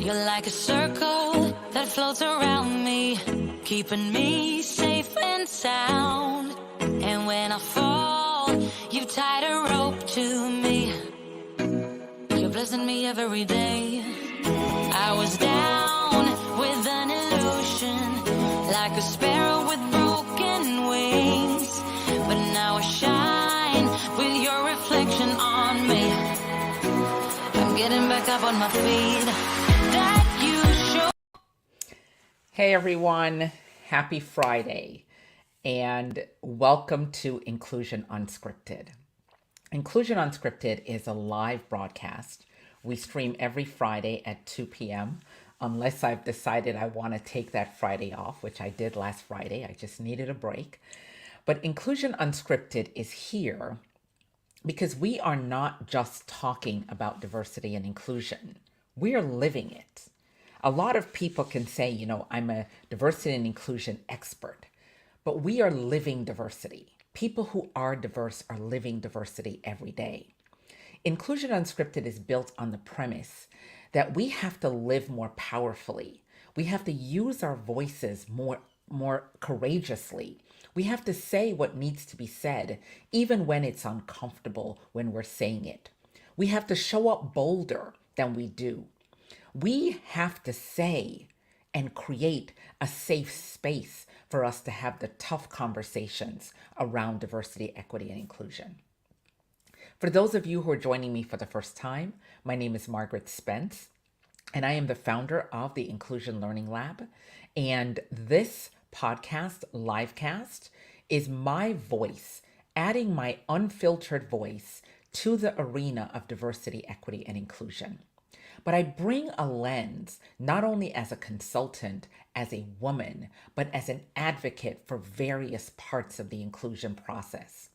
You're like a circle that floats around me, keeping me safe and sound. And when I fall, you tied a rope to me. You're blessing me every day. I was down with an illusion, like a sparrow with broken wings. But now I shine with your reflection on me. I'm getting back up on my feet. That you show. Hey everyone, happy Friday, and welcome to Inclusion Unscripted. Inclusion Unscripted is a live broadcast. We stream every Friday at 2 p.m. unless I've decided I want to take that Friday off, which I did last Friday. I just needed a break. But Inclusion Unscripted is here because we are not just talking about diversity and inclusion. We are living it. A lot of people can say, I'm a diversity and inclusion expert, but we are living diversity. People who are diverse are living diversity every day. Inclusion Unscripted is built on the premise that we have to live more powerfully. We have to use our voices more courageously. We have to say what needs to be said, even when it's uncomfortable when we're saying it. We have to show up bolder than we do. We have to say and create a safe space for us to have the tough conversations around diversity, equity, and inclusion. For those of you who are joining me for the first time, my name is Margaret Spence, and I am the founder of the Inclusion Learning Lab. And this podcast, livecast, is my voice, adding my unfiltered voice to the arena of diversity, equity, and inclusion. But I bring a lens, not only as a consultant, as a woman, but as an advocate for various parts of the inclusion process.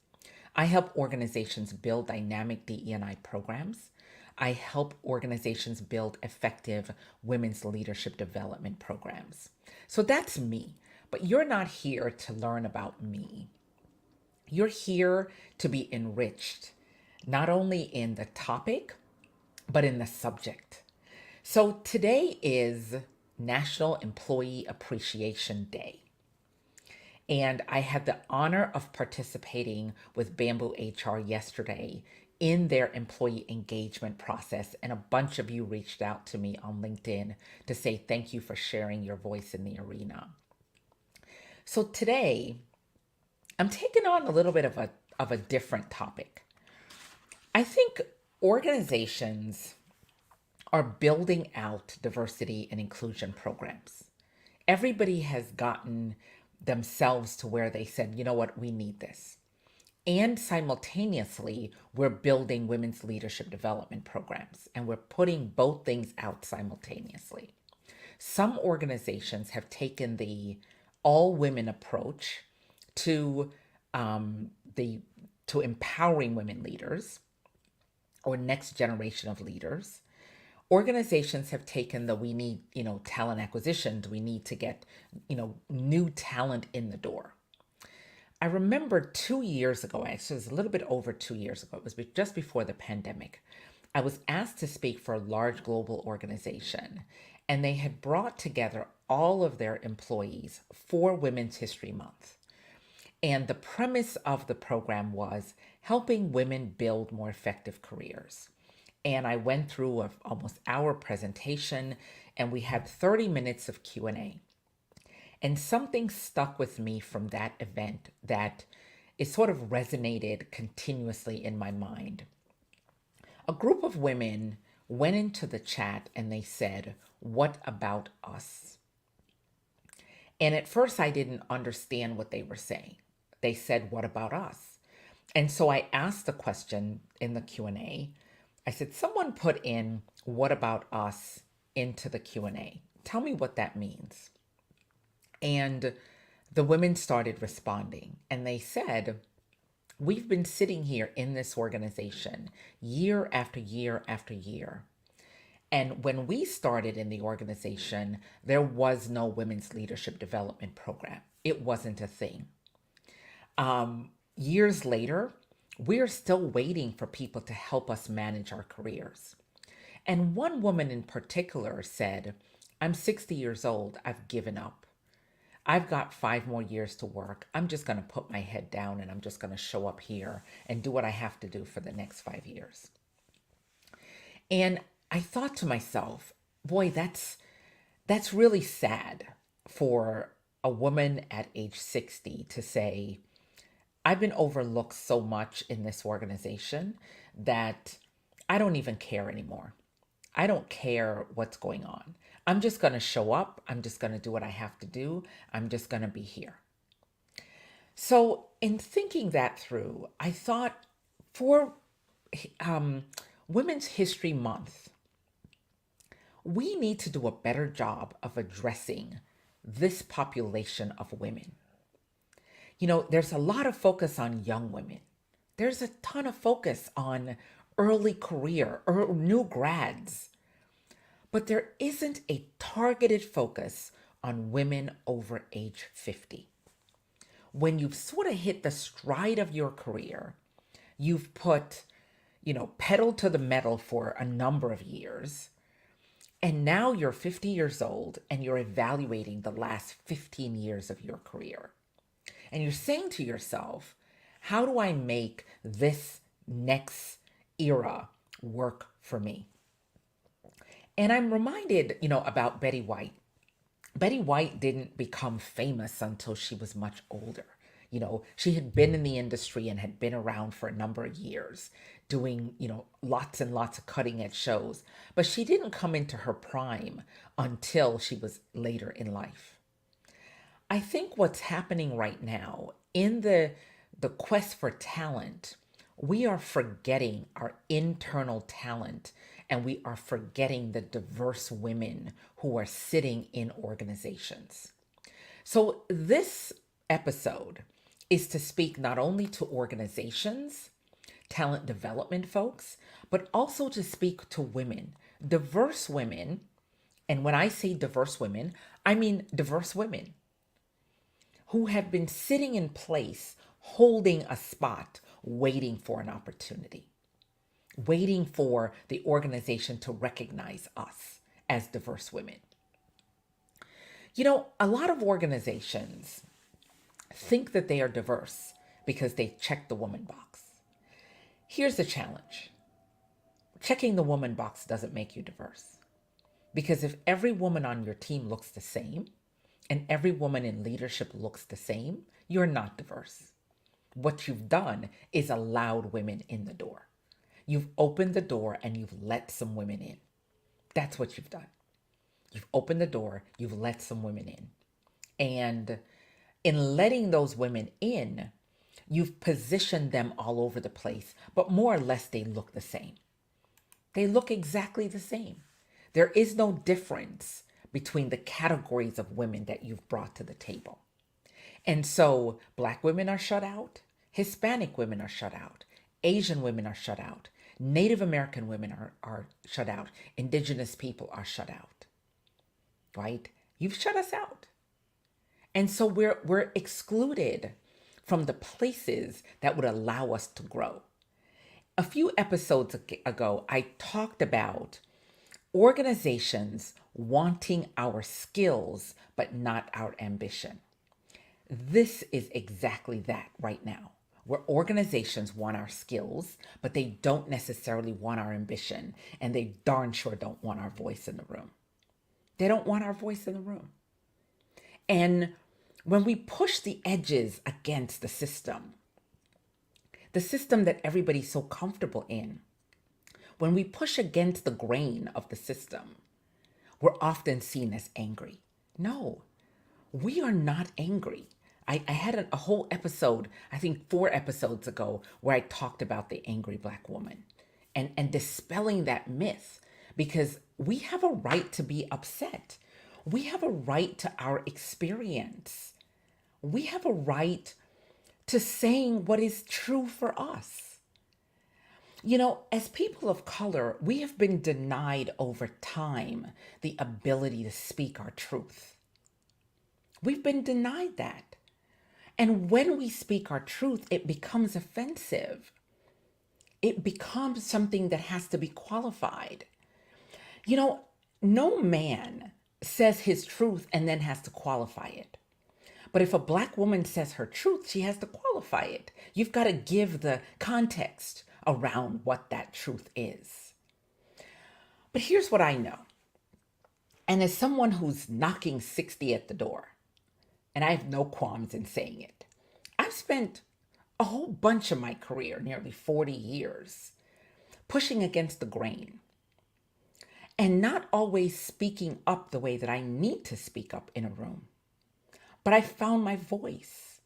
I help organizations build dynamic DE&I programs. I help organizations build effective women's leadership development programs. So that's me, but you're not here to learn about me. You're here to be enriched, not only in the topic, but in the subject. So today is National Employee Appreciation Day. And I had the honor of participating with Bamboo HR yesterday in their employee engagement process. And a bunch of you reached out to me on LinkedIn to say thank you for sharing your voice in the arena. So today, I'm taking on a little bit of a different topic. I think organizations are building out diversity and inclusion programs. Everybody has gotten themselves to where they said, you know what, we need this. And simultaneously, we're building women's leadership development programs, and we're putting both things out simultaneously. Some organizations have taken the all-women approach to empowering women leaders or next generation of leaders. Organizations have taken the we need, talent acquisitions. We need to get, new talent in the door. I remember 2 years ago, actually, it was a little bit over 2 years ago. It was just before the pandemic. I was asked to speak for a large global organization, and they had brought together all of their employees for Women's History Month. And the premise of the program was helping women build more effective careers. And I went through an almost hour presentation, and we had 30 minutes of Q&A. And something stuck with me from that event that it sort of resonated continuously in my mind. A group of women went into the chat and they said, "What about us?" And at first I didn't understand what they were saying. They said, "What about us?" And so I asked the question in the Q&A. I said, someone put in "what about us" into the Q&A. Tell me what that means. And the women started responding, and they said, we've been sitting here in this organization year after year after year. And when we started in the organization, there was no women's leadership development program. It wasn't a thing. Years later, we're still waiting for people to help us manage our careers. And one woman in particular said, I'm 60 years old. I've given up. I've got 5 more years to work. I'm just going to put my head down and I'm just going to show up here and do what I have to do for the next 5 years. And I thought to myself, boy, that's really sad for a woman at age 60 to say, I've been overlooked so much in this organization that I don't even care anymore. I don't care what's going on. I'm just going to show up. I'm just going to do what I have to do. I'm just going to be here. So, in thinking that through, I thought for Women's History Month, we need to do a better job of addressing this population of women. You know, there's a lot of focus on young women. There's a ton of focus on early career or new grads. But there isn't a targeted focus on women over age 50. When you've sort of hit the stride of your career, you've put, pedal to the metal for a number of years, and now you're 50 years old and you're evaluating the last 15 years of your career. And you're saying to yourself, how do I make this next era work for me? And I'm reminded, about Betty White. Betty White didn't become famous until she was much older. She had been in the industry and had been around for a number of years doing, lots and lots of cutting edge shows. But she didn't come into her prime until she was later in life. I think what's happening right now in the quest for talent, we are forgetting our internal talent and we are forgetting the diverse women who are sitting in organizations. So this episode is to speak not only to organizations, talent development folks, but also to speak to women, diverse women. And when I say diverse women, I mean diverse women who have been sitting in place, holding a spot, waiting for an opportunity, waiting for the organization to recognize us as diverse women. A lot of organizations think that they are diverse because they check the woman box. Here's the challenge. Checking the woman box doesn't make you diverse. Because if every woman on your team looks the same, and every woman in leadership looks the same, you're not diverse. What you've done is allowed women in the door. You've opened the door and you've let some women in. That's what you've done. You've opened the door, you've let some women in. And in letting those women in, you've positioned them all over the place, but more or less they look the same. They look exactly the same. There is no difference between the categories of women that you've brought to the table. And so Black women are shut out, Hispanic women are shut out, Asian women are shut out, Native American women are shut out, Indigenous people are shut out, right? You've shut us out. And so we're excluded from the places that would allow us to grow. A few episodes ago, I talked about organizations wanting our skills, but not our ambition. This is exactly that right now, where organizations want our skills, but they don't necessarily want our ambition, and they darn sure don't want our voice in the room. They don't want our voice in the room. And when we push the edges against the system that everybody's so comfortable in, when we push against the grain of the system, we're often seen as angry. No, we are not angry. I had a whole episode, I think 4 episodes ago, where I talked about the angry Black woman and dispelling that myth, because we have a right to be upset. We have a right to our experience. We have a right to saying what is true for us. As people of color, we have been denied over time the ability to speak our truth. We've been denied that. And when we speak our truth, it becomes offensive. It becomes something that has to be qualified. You know, no man says his truth and then has to qualify it. But if a black woman says her truth, she has to qualify it. You've got to give the context around what that truth is. But here's what I know. And as someone who's knocking 60 at the door, and I have no qualms in saying it, I've spent a whole bunch of my career, nearly 40 years, pushing against the grain and not always speaking up the way that I need to speak up in a room. But I found my voice.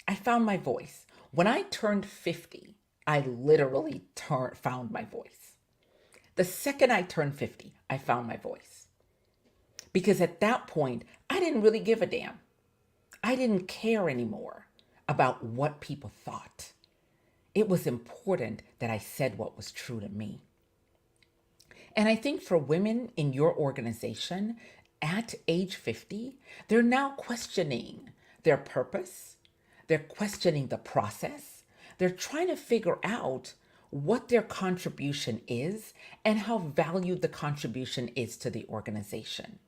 I found my voice. When I turned 50, I literally found my voice. The second I turned 50, I found my voice. Because at that point, I didn't really give a damn. I didn't care anymore about what people thought. It was important that I said what was true to me. And I think for women in your organization at age 50, they're now questioning their purpose. They're questioning the process. They're trying to figure out what their contribution is and how valued the contribution is to the organization.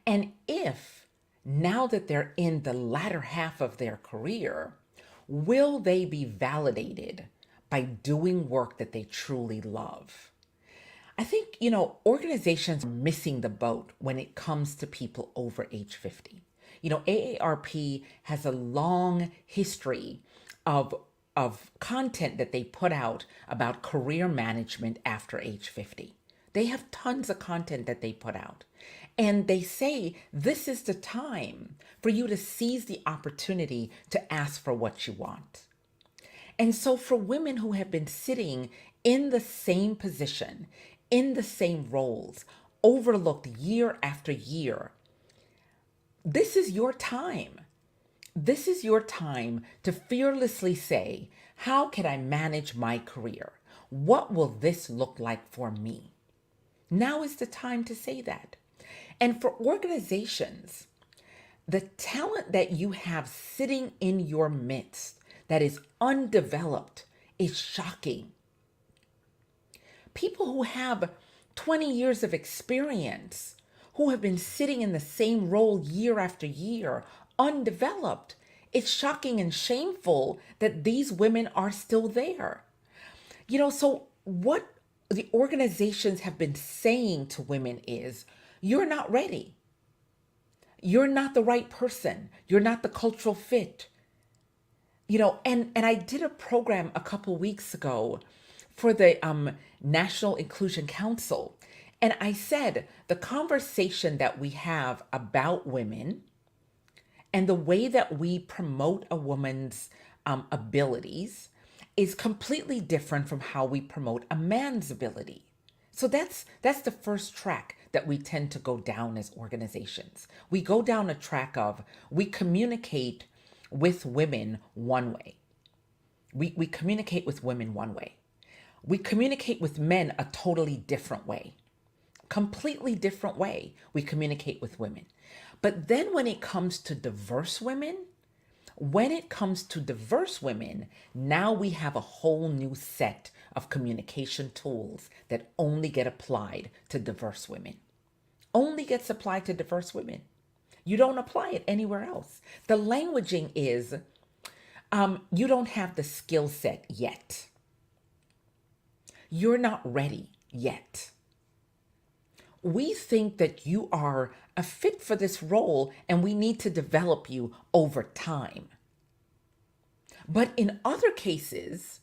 And if now that they're in the latter half of their career, will they be validated by doing work that they truly love? I think, organizations are missing the boat when it comes to people over age 50. AARP has a long history of content that they put out about career management after age 50. They have tons of content that they put out. And they say this is the time for you to seize the opportunity to ask for what you want. And so for women who have been sitting in the same position, in the same roles, overlooked year after year, this is your time. This is your time to fearlessly say, how can I manage my career? What will this look like for me? Now is the time to say that. And for organizations, the talent that you have sitting in your midst that is undeveloped is shocking. People who have 20 years of experience, who have been sitting in the same role year after year, undeveloped, it's shocking and shameful that these women are still there. So what the organizations have been saying to women is, you're not ready. You're not the right person. You're not the cultural fit. And I did a program a couple weeks ago for the National Inclusion Council. And I said the conversation that we have about women and the way that we promote a woman's abilities is completely different from how we promote a man's ability. So that's the first track that we tend to go down as organizations. We go down a track of we communicate with women one way. We communicate with women one way. We communicate with men a totally different way. Completely different way we communicate with women. But then when it comes to diverse women, now we have a whole new set of communication tools that only get applied to diverse women. Only gets applied to diverse women. You don't apply it anywhere else. The languaging is, you don't have the skill set yet. You're not ready yet. We think that you are a fit for this role and we need to develop you over time. But in other cases,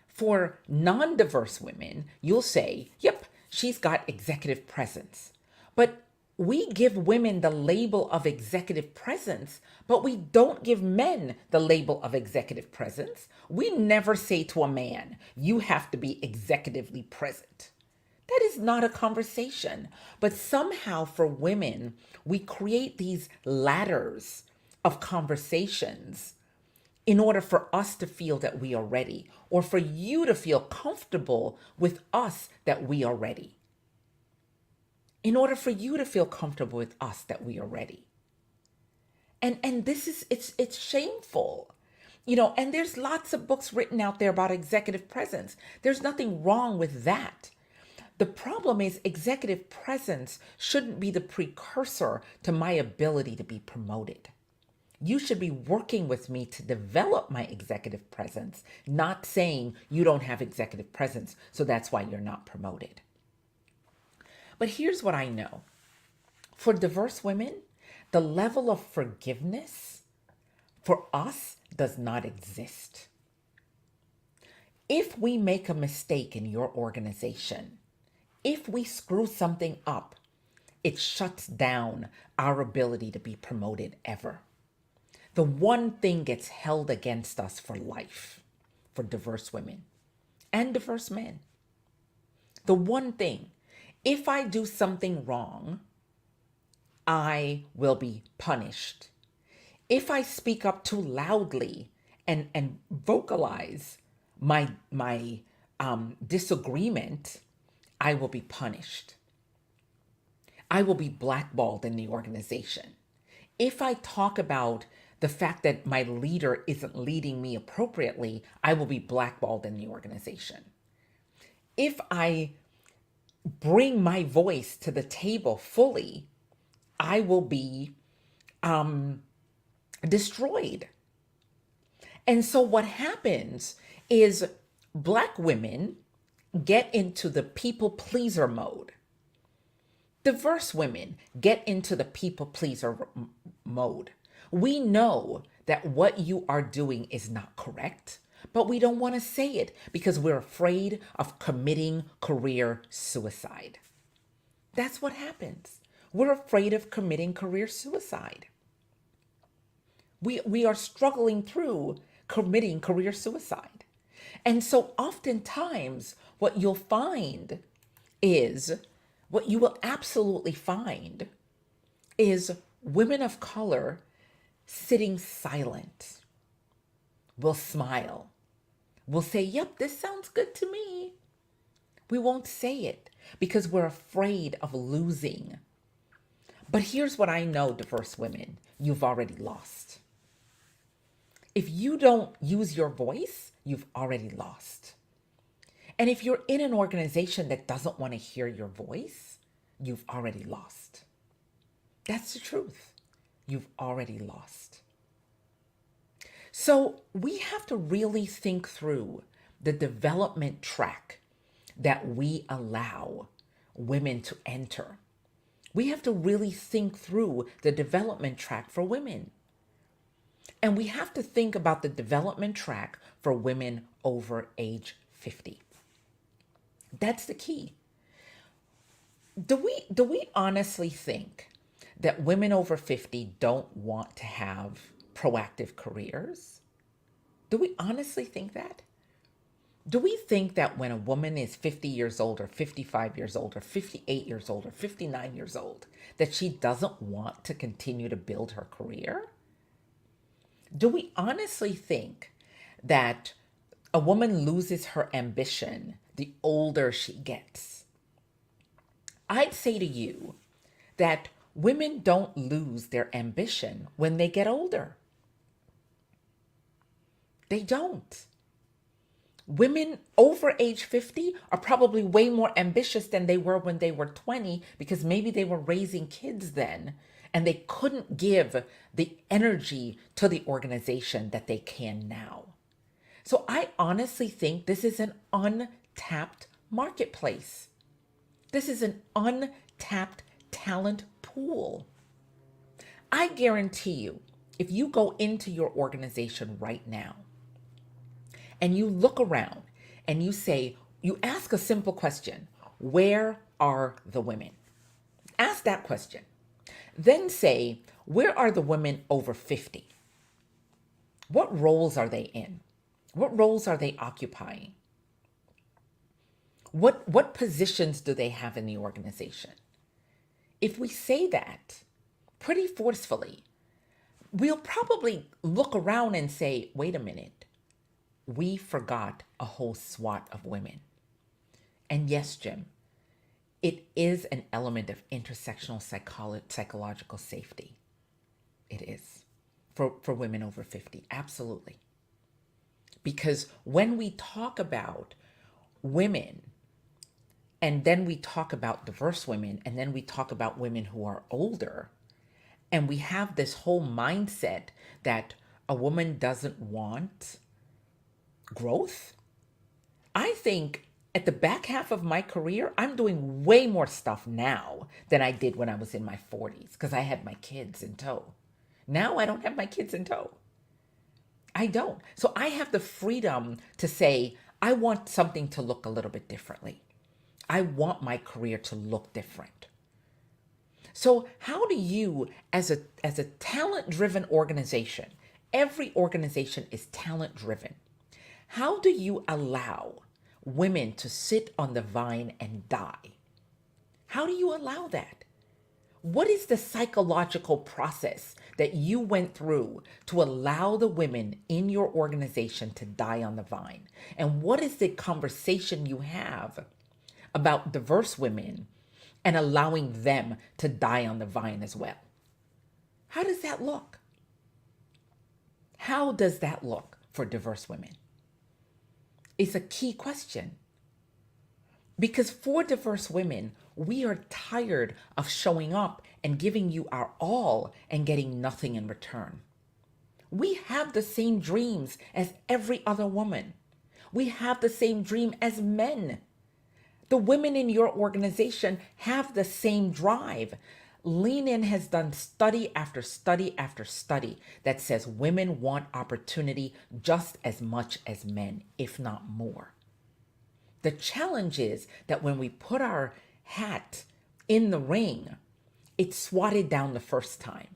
for non-diverse women, you'll say, yep, she's got executive presence. But we give women the label of executive presence, but we don't give men the label of executive presence. We never say to a man, you have to be executively present. That is not a conversation. But somehow for women, we create these ladders of conversations in order for us to feel that we are ready, or for you to feel comfortable with us that we are ready. In order for you to feel comfortable with us that we are ready. And this is, it's shameful. And there's lots of books written out there about executive presence. There's nothing wrong with that. The problem is executive presence shouldn't be the precursor to my ability to be promoted. You should be working with me to develop my executive presence, not saying you don't have executive presence, so that's why you're not promoted. But here's what I know. For diverse women, the level of forgiveness for us does not exist. If we make a mistake in your organization, if we screw something up, it shuts down our ability to be promoted ever. The one thing gets held against us for life for diverse women and diverse men. The one thing, if I do something wrong, I will be punished. If I speak up too loudly and vocalize my disagreement, I will be punished. I will be blackballed in the organization. If I talk about the fact that my leader isn't leading me appropriately, I will be blackballed in the organization. If I bring my voice to the table fully, I will be destroyed. And so what happens is Black women get into the people pleaser mode. Diverse women get into the people pleaser mode. We know that what you are doing is not correct, but we don't want to say it because we're afraid of committing career suicide. That's what happens. We're afraid of committing career suicide. We are struggling through committing career suicide. And so oftentimes what you'll find is, what you will absolutely find is women of color sitting silent. We'll smile. We'll say, yep, this sounds good to me. We won't say it because we're afraid of losing. But here's what I know, diverse women, you've already lost. If you don't use your voice, you've already lost. And if you're in an organization that doesn't want to hear your voice, you've already lost. That's the truth. You've already lost. So we have to really think through the development track that we allow women to enter. We have to really think through the development track for women. And we have to think about the development track for women over age 50. That's the key. Do we honestly think that women over 50 don't want to have proactive careers? Do we honestly think that? Do we think that when a woman is 50 years old or 55 years old or 58 years old or 59 years old, that she doesn't want to continue to build her career? Do we honestly think that a woman loses her ambition the older she gets? I'd say to you that women don't lose their ambition when they get older. They don't. Women over age 50 are probably way more ambitious than they were when they were 20 because maybe they were raising kids then and they couldn't give the energy to the organization that they can now. So I honestly think this is an untapped marketplace. This is an untapped talent pool. I guarantee you, if you go into your organization right now and you look around and you ask a simple question, where are the women? Ask that question. Then say, where are the women over 50? What roles are they in? What roles are they occupying? What positions do they have in the organization? If we say that pretty forcefully, we'll probably look around and say, wait a minute, we forgot a whole swath of women. And yes, Jim, it is an element of intersectional psychological safety. It is for women over 50, absolutely. Because when we talk about women And then we talk about diverse women, and then we talk about women who are older. And we have this whole mindset that a woman doesn't want growth. I think at the back half of my career, I'm doing way more stuff now than I did when I was in my 40s because I had my kids in tow. Now I don't have my kids in tow. I don't. So I have the freedom to say, I want something to look a little bit differently. I want my career to look different. So how do you, as a talent-driven organization, every organization is talent-driven. How do you allow women to sit on the vine and die? How do you allow that? What is the psychological process that you went through to allow the women in your organization to die on the vine? And what is the conversation you have about diverse women and allowing them to die on the vine as well? How does that look? How does that look for diverse women? It's a key question. Because for diverse women, we are tired of showing up and giving you our all and getting nothing in return. We have the same dreams as every other woman. We have the same dream as men. The women in your organization have the same drive. Lean In has done study after study after study that says women want opportunity just as much as men, if not more. The challenge is that when we put our hat in the ring, it's swatted down the first time.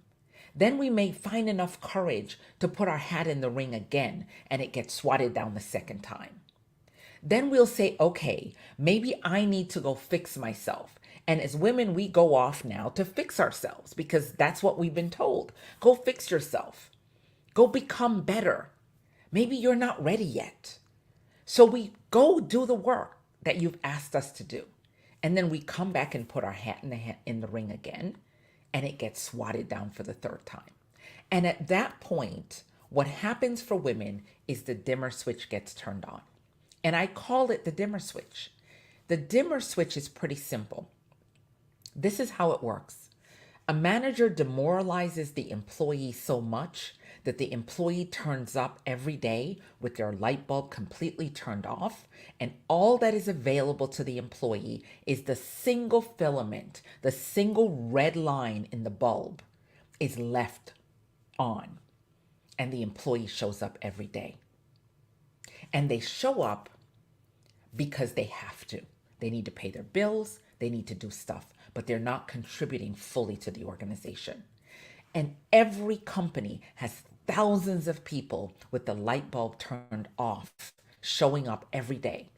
Then we may find enough courage to put our hat in the ring again, and it gets swatted down the second time. Then we'll say, okay, maybe I need to go fix myself. And as women, we go off now to fix ourselves because that's what we've been told. Go fix yourself. Go become better. Maybe you're not ready yet. So we go do the work that you've asked us to do. And then we come back and put our hat in the ring again, and it gets swatted down for the third time. And at that point, what happens for women is the dimmer switch gets turned on. And I call it the dimmer switch. The dimmer switch is pretty simple. This is how it works. A manager demoralizes the employee so much that the employee turns up every day with their light bulb completely turned off, and all that is available to the employee is the single filament, the single red line in the bulb is left on, and the employee shows up every day. And they show up because they have to. They need to pay their bills, they need to do stuff, but they're not contributing fully to the organization. And every company has thousands of people with the light bulb turned off showing up every day.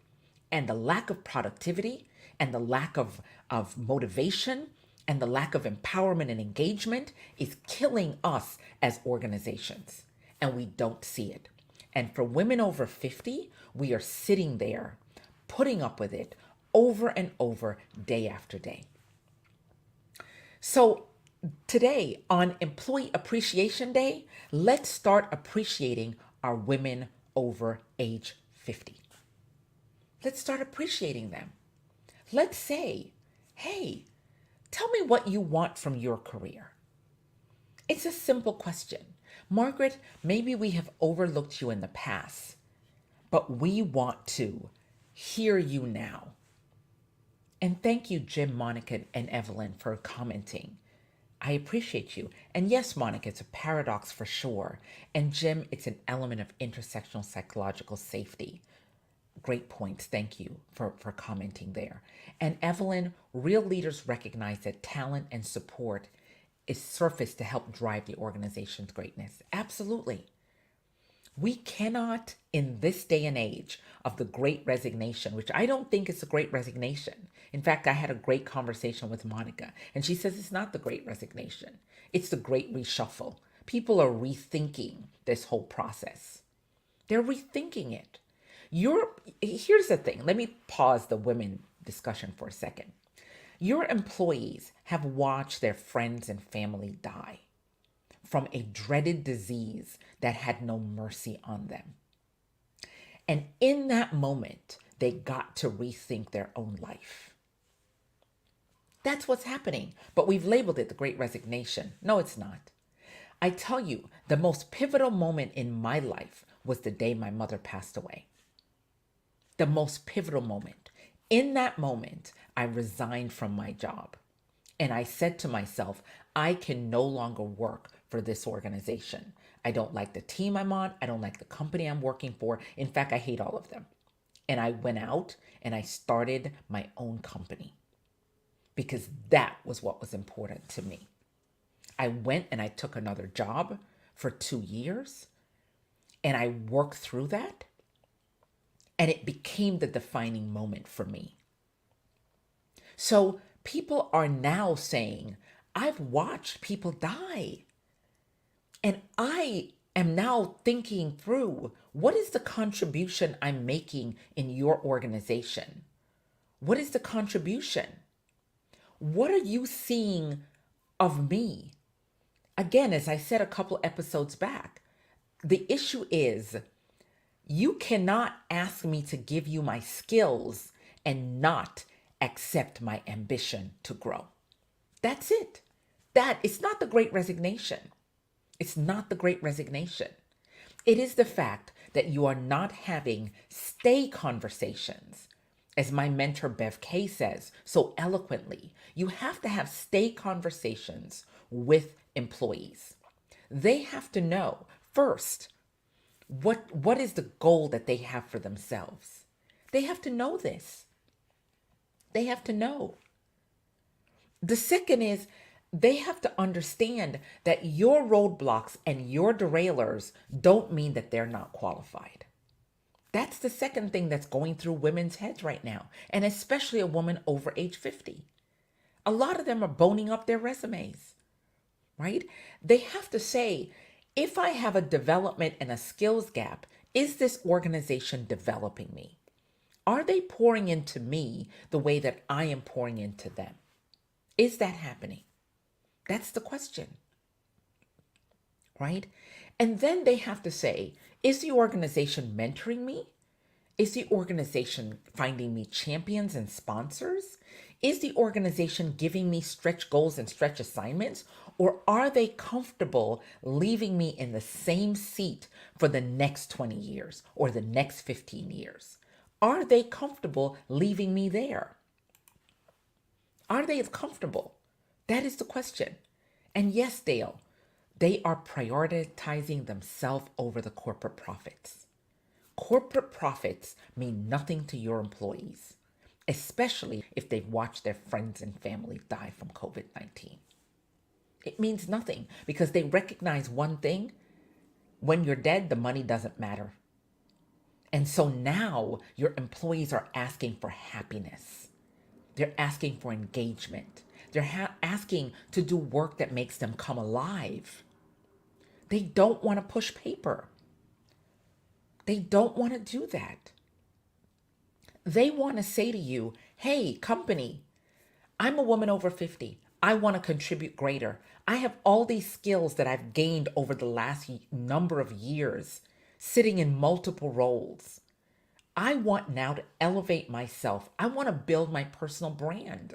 And the lack of productivity and the lack of motivation and the lack of empowerment and engagement is killing us as organizations. And we don't see it. And for women over 50, we are sitting there putting up with it over and over, day after day. So today, on Employee Appreciation Day, let's start appreciating our women over age 50. Let's start appreciating them. Let's say, hey, tell me what you want from your career. It's a simple question. Margaret, maybe we have overlooked you in the past, but we want to hear you now. And thank you, Jim, Monica, and Evelyn, for commenting. I appreciate you. And yes, Monica, it's a paradox for sure. And Jim, it's an element of intersectional psychological safety. Great points. Thank you for commenting there. And Evelyn, real leaders recognize that talent and support is surfaced to help drive the organization's greatness. Absolutely. We cannot, in this day and age of the great resignation, which I don't think is a great resignation. In fact, I had a great conversation with Monica, and she says it's not the great resignation. It's the great reshuffle. People are rethinking this whole process. They're rethinking it. Here's the thing. Let me pause the women discussion for a second. Your employees have watched their friends and family die from a dreaded disease that had no mercy on them. And in that moment, they got to rethink their own life. That's what's happening. But we've labeled it the Great Resignation. No, it's not. I tell you, the most pivotal moment in my life was the day my mother passed away. The most pivotal moment. In that moment, I resigned from my job. And I said to myself, I can no longer work for this organization. I don't like the team I'm on. I don't like the company I'm working for. In fact, I hate all of them. And I went out and I started my own company because that was what was important to me. I went and I took another job for 2 years and I worked through that. And it became the defining moment for me. So people are now saying, I've watched people die. And I am now thinking through, what is the contribution I'm making in your organization? What is the contribution? What are you seeing of me? Again, as I said a couple episodes back, the issue is you cannot ask me to give you my skills and not accept my ambition to grow. That's it. It's not the Great Resignation. It's not the Great Resignation. It is the fact that you are not having stay conversations. As my mentor Bev K says so eloquently, you have to have stay conversations with employees. They have to know first, what is the goal that they have for themselves? They have to know this. They have to know. The second is they have to understand that your roadblocks and your derailers don't mean that they're not qualified. That's the second thing that's going through women's heads right now, and especially a woman over age 50. A lot of them are boning up their resumes, right? They have to say, if I have a development and a skills gap, is this organization developing me? Are they pouring into me the way that I am pouring into them? Is that happening? That's the question, right? And then they have to say, is the organization mentoring me? Is the organization finding me champions and sponsors? Is the organization giving me stretch goals and stretch assignments? Or are they comfortable leaving me in the same seat for the next 20 years or the next 15 years? Are they comfortable leaving me there? Are they comfortable? That is the question. And yes, Dale, they are prioritizing themselves over the corporate profits. Corporate profits mean nothing to your employees, especially if they've watched their friends and family die from COVID-19. It means nothing because they recognize one thing: when you're dead, the money doesn't matter. And so now your employees are asking for happiness. They're asking for engagement. They're asking to do work that makes them come alive. They don't want to push paper. They don't want to do that. They want to say to you, hey, company, I'm a woman over 50. I want to contribute greater. I have all these skills that I've gained over the last number of years, sitting in multiple roles. I want now to elevate myself. I want to build my personal brand.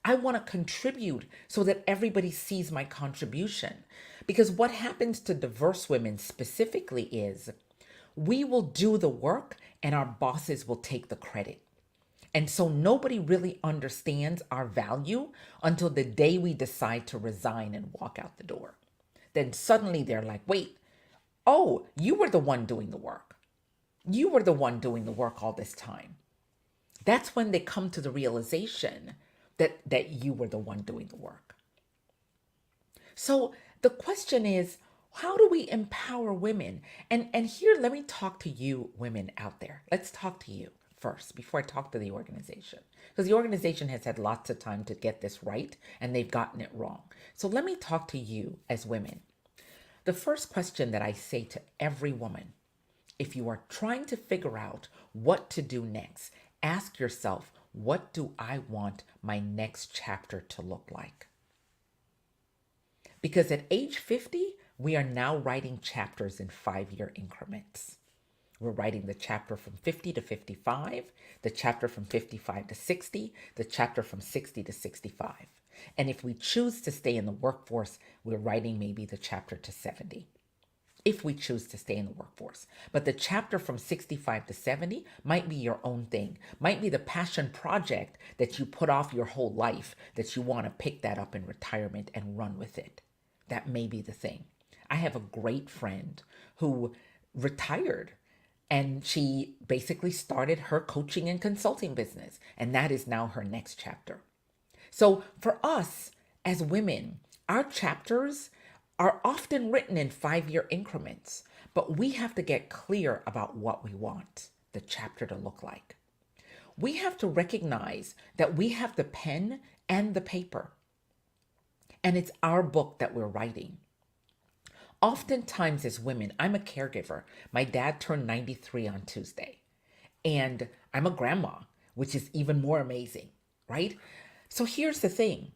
I want to contribute so that everybody sees my contribution. Because what happens to diverse women specifically is we will do the work and our bosses will take the credit. And so nobody really understands our value until the day we decide to resign and walk out the door. Then suddenly they're like, wait, oh, you were the one doing the work. You were the one doing the work all this time. That's when they come to the realization that you were the one doing the work. So the question is, how do we empower women? And here, let me talk to you women out there. Let's talk to you first before I talk to the organization. Because the organization has had lots of time to get this right and they've gotten it wrong. So let me talk to you as women. The first question that I say to every woman, if you are trying to figure out what to do next, ask yourself, what do I want my next chapter to look like? Because at age 50, we are now writing chapters in 5-year increments. We're writing the chapter from 50 to 55, the chapter from 55 to 60, the chapter from 60 to 65. And if we choose to stay in the workforce, we're writing maybe the chapter to 70, if we choose to stay in the workforce. But the chapter from 65 to 70 might be your own thing, might be the passion project that you put off your whole life, that you want to pick that up in retirement and run with it. That may be the thing. I have a great friend who retired, and she basically started her coaching and consulting business, and that is now her next chapter. So for us as women, our chapters are often written in 5-year increments, but we have to get clear about what we want the chapter to look like. We have to recognize that we have the pen and the paper, and it's our book that we're writing. Oftentimes as women, I'm a caregiver. My dad turned 93 on Tuesday, and I'm a grandma, which is even more amazing, right? So here's the thing.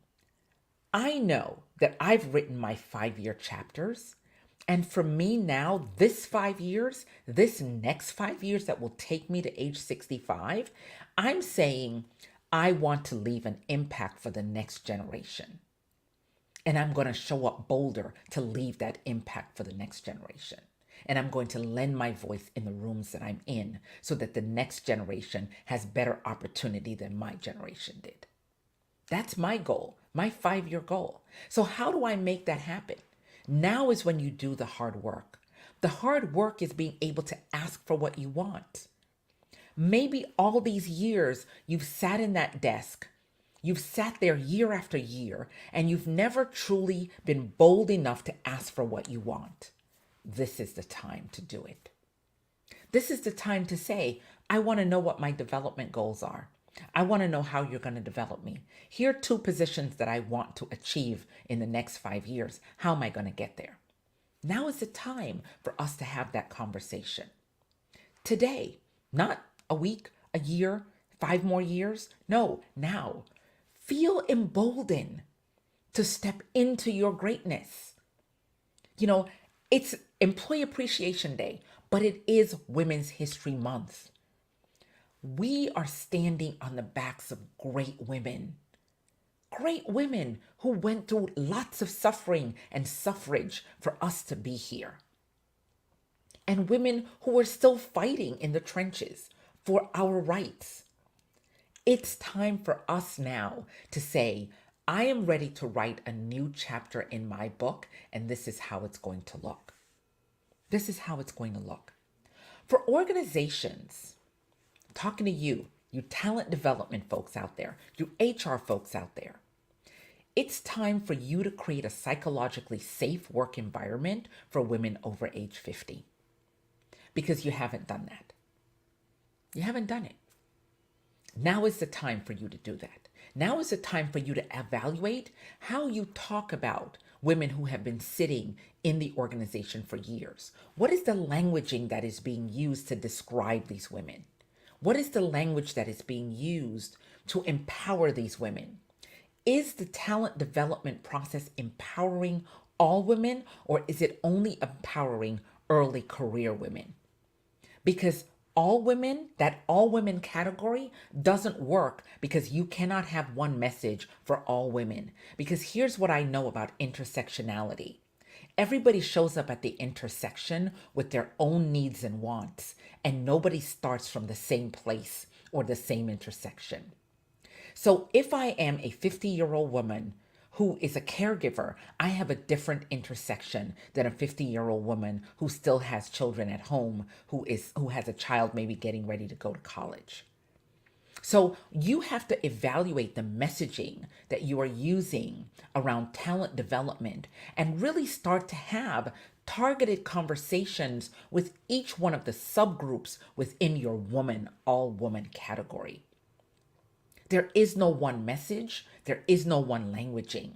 I know that I've written my 5-year chapters, and for me now, this 5 years, this next 5 years that will take me to age 65, I'm saying I want to leave an impact for the next generation. And I'm going to show up bolder to leave that impact for the next generation. And I'm going to lend my voice in the rooms that I'm in so that the next generation has better opportunity than my generation did. That's my goal, my 5-year goal. So how do I make that happen? Now is when you do the hard work. The hard work is being able to ask for what you want. Maybe all these years you've sat in that desk. You've sat there year after year, and you've never truly been bold enough to ask for what you want. This is the time to do it. This is the time to say, I want to know what my development goals are. I want to know how you're going to develop me. Here are 2 positions that I want to achieve in the next 5 years. How am I going to get there? Now is the time for us to have that conversation. Today, not a week, a year, 5 more years. No, now. Feel emboldened to step into your greatness. You know, it's Employee Appreciation Day, but it is Women's History Month. We are standing on the backs of great women who went through lots of suffering and suffrage for us to be here. And women who are still fighting in the trenches for our rights. It's time for us now to say, I am ready to write a new chapter in my book, and this is how it's going to look. This is how it's going to look. For organizations, talking to you talent development folks out there, you HR folks out there, it's time for you to create a psychologically safe work environment for women over age 50. Because you haven't done that. You haven't done it. Now is the time for you to do that. Now is the time for you to evaluate how you talk about women who have been sitting in the organization for years. What is the languaging that is being used to describe these women? What is the language that is being used to empower these women? Is the talent development process empowering all women, or is it only empowering early career women? Because that all women category doesn't work, because you cannot have one message for all women. Because here's what I know about intersectionality. Everybody shows up at the intersection with their own needs and wants, and nobody starts from the same place or the same intersection. So if I am a 50-year-old woman who is a caregiver, I have a different intersection than a 50-year-old woman who still has children at home, who has a child maybe getting ready to go to college. So you have to evaluate the messaging that you are using around talent development and really start to have targeted conversations with each one of the subgroups within your all woman category. There is no one message. There is no one languaging.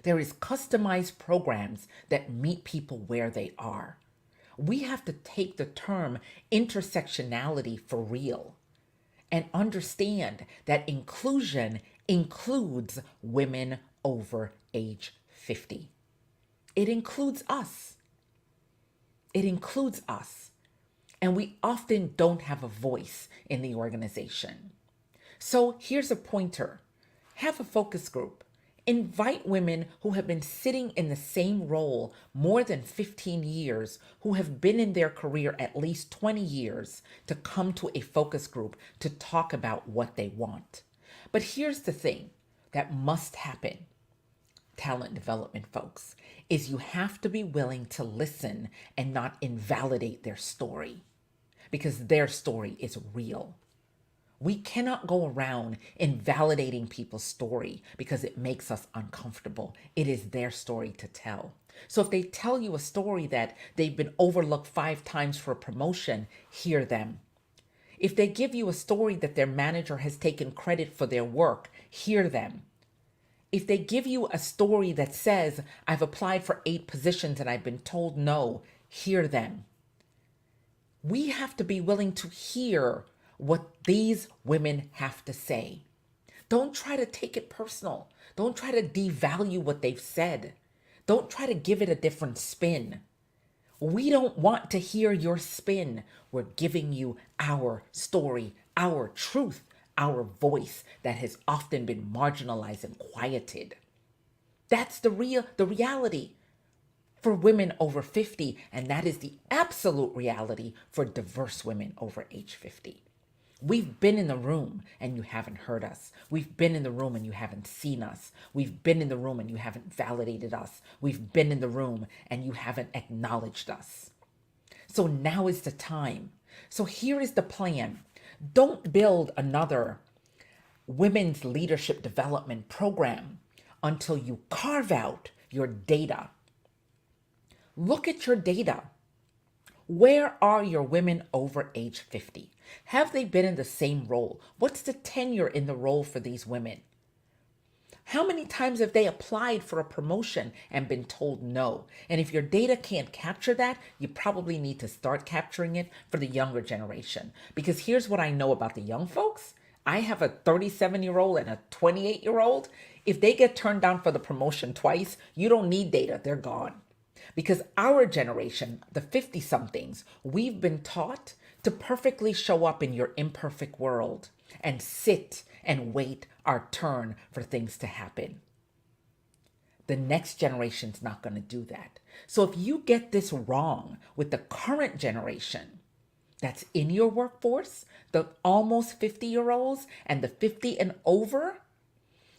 There is customized programs that meet people where they are. We have to take the term intersectionality for real and understand that inclusion includes women over age 50. It includes us. It includes us. and we often don't have a voice in the organization. So here's a pointer. Have a focus group. Invite women who have been sitting in the same role more than 15 years, who have been in their career at least 20 years, to come to a focus group to talk about what they want. But here's the thing that must happen, talent development folks, is you have to be willing to listen and not invalidate their story, because their story is real. We cannot go around invalidating people's story because it makes us uncomfortable. It is their story to tell. So if they tell you a story that they've been overlooked 5 times for a promotion, hear them. If they give you a story that their manager has taken credit for their work, hear them. If they give you a story that says, I've applied for 8 positions and I've been told no, hear them. We have to be willing to hear what these women have to say. Don't try to take it personal. Don't try to devalue what they've said. Don't try to give it a different spin. We don't want to hear your spin. We're giving you our story, our truth, our voice that has often been marginalized and quieted. That's the reality for women over 50, and that is the absolute reality for diverse women over age 50. We've been in the room and you haven't heard us. We've been in the room and you haven't seen us. We've been in the room and you haven't validated us. We've been in the room and you haven't acknowledged us. So now is the time. So here is the plan. Don't build another women's leadership development program until you carve out your data. Look at your data. Where are your women over age 50? Have they been in the same role? What's the tenure in the role for these women? How many times have they applied for a promotion and been told no? And if your data can't capture that, you probably need to start capturing it for the younger generation. Because here's what I know about the young folks. I have a 37-year-old and a 28-year-old. If they get turned down for the promotion twice, you don't need data, they're gone. Because our generation, the 50-somethings, we've been taught to perfectly show up in your imperfect world and sit and wait our turn for things to happen. The next generation's not going to do that. So if you get this wrong with the current generation that's in your workforce, the almost 50-year-olds and the 50 and over,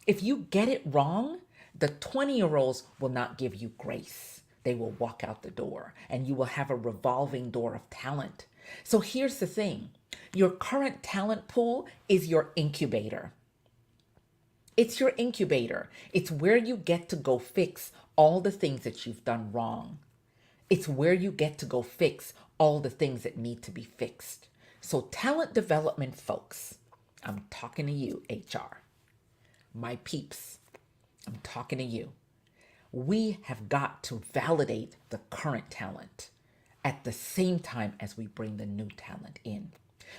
if you get it wrong, the 20-year-olds will not give you grace. They will walk out the door and you will have a revolving door of talent. So here's the thing. Your current talent pool is your incubator. It's your incubator. It's where you get to go fix all the things that you've done wrong. It's where you get to go fix all the things that need to be fixed. So talent development folks, I'm talking to you, HR. My peeps, I'm talking to you. We have got to validate the current talent at the same time as we bring the new talent in.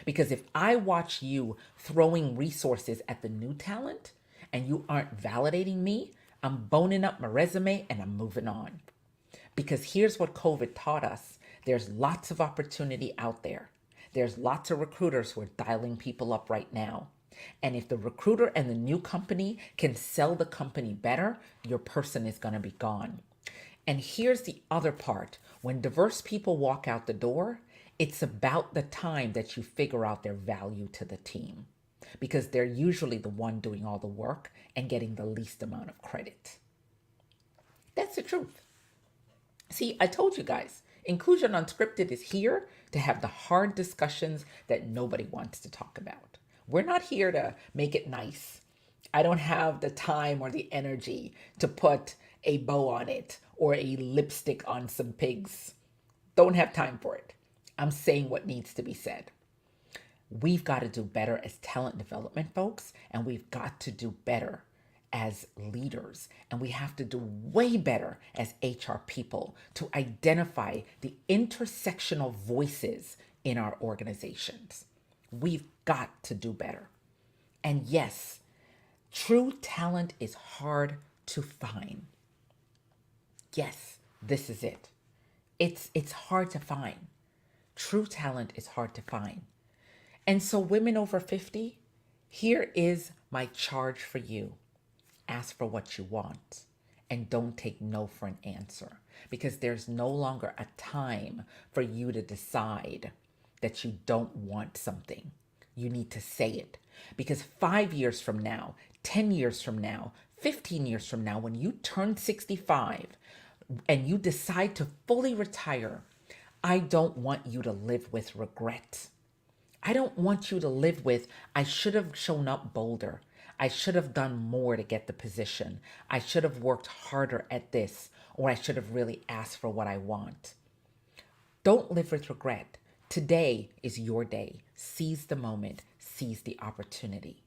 Because if I watch you throwing resources at the new talent and you aren't validating me, I'm boning up my resume and I'm moving on. Because here's what COVID taught us. There's lots of opportunity out there. There's lots of recruiters who are dialing people up right now. And if the recruiter and the new company can sell the company better, your person is going to be gone. And here's the other part. When diverse people walk out the door, it's about the time that you figure out their value to the team, because they're usually the one doing all the work and getting the least amount of credit. That's the truth. See, I told you guys, Inclusion Unscripted is here to have the hard discussions that nobody wants to talk about. We're not here to make it nice. I don't have the time or the energy to put a bow on it or a lipstick on some pigs. Don't have time for it. I'm saying what needs to be said. We've got to do better as talent development folks, and we've got to do better as leaders, and we have to do way better as HR people to identify the intersectional voices in our organizations. We've got to do better. And yes, true talent is hard to find. Yes, this is it. It's hard to find. True talent is hard to find. And so, women over 50, here is my charge for you. Ask for what you want and don't take no for an answer, because there's no longer a time for you to decide that you don't want something. You need to say it, because 5 years from now, 10 years from now, 15 years from now, when you turn 65 and you decide to fully retire, I don't want you to live with regret. I don't want you to live with, I should have shown up bolder. I should have done more to get the position. I should have worked harder at this, or I should have really asked for what I want. Don't live with regret. Today is your day. Seize the moment, seize the opportunity.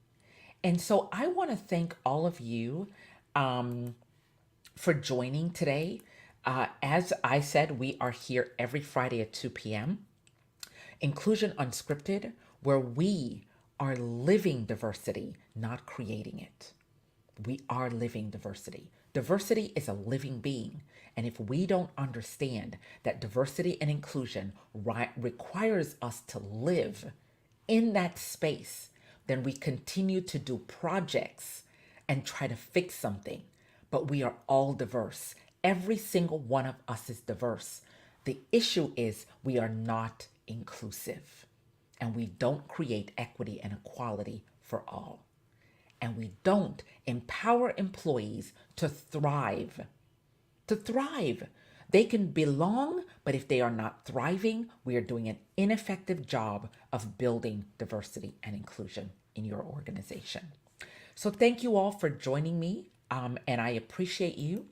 And so I want to thank all of you for joining today. As I said, we are here every Friday at 2 p.m. Inclusion Unscripted, where we are living diversity, not creating it. We are living diversity. Diversity is a living being. And if we don't understand that diversity and inclusion requires us to live in that space, then we continue to do projects and try to fix something. But we are all diverse. Every single one of us is diverse. The issue is we are not inclusive, and we don't create equity and equality for all. And we don't empower employees to thrive. To thrive. They can belong, but if they are not thriving, we are doing an ineffective job of building diversity and inclusion in your organization. So thank you all for joining me, and I appreciate you.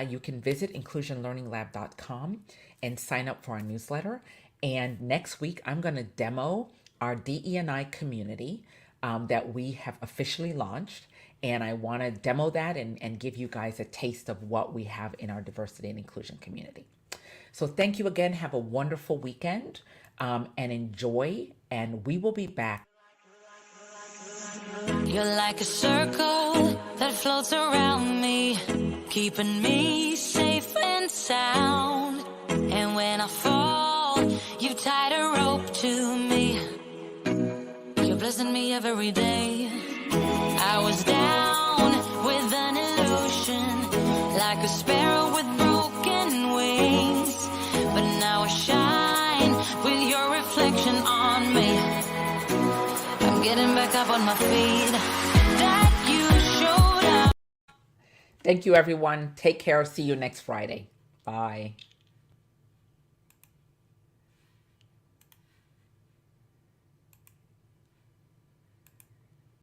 You can visit inclusionlearninglab.com and sign up for our newsletter. And next week, I'm going to demo our DE&I community that we have officially launched. And I want to demo that and give you guys a taste of what we have in our diversity and inclusion community. So thank you again. Have a wonderful weekend and enjoy. And we will be back. You're like a circle that floats around me, keeping me safe and sound. And when I fall, you tied a rope to me. You're blessing me every day. I was down with an illusion, like a sparrow with broken wings. But now I shine with your reflection on me. I'm getting back up on my feet. That you showed up. Thank you, everyone. Take care. See you next Friday. Bye.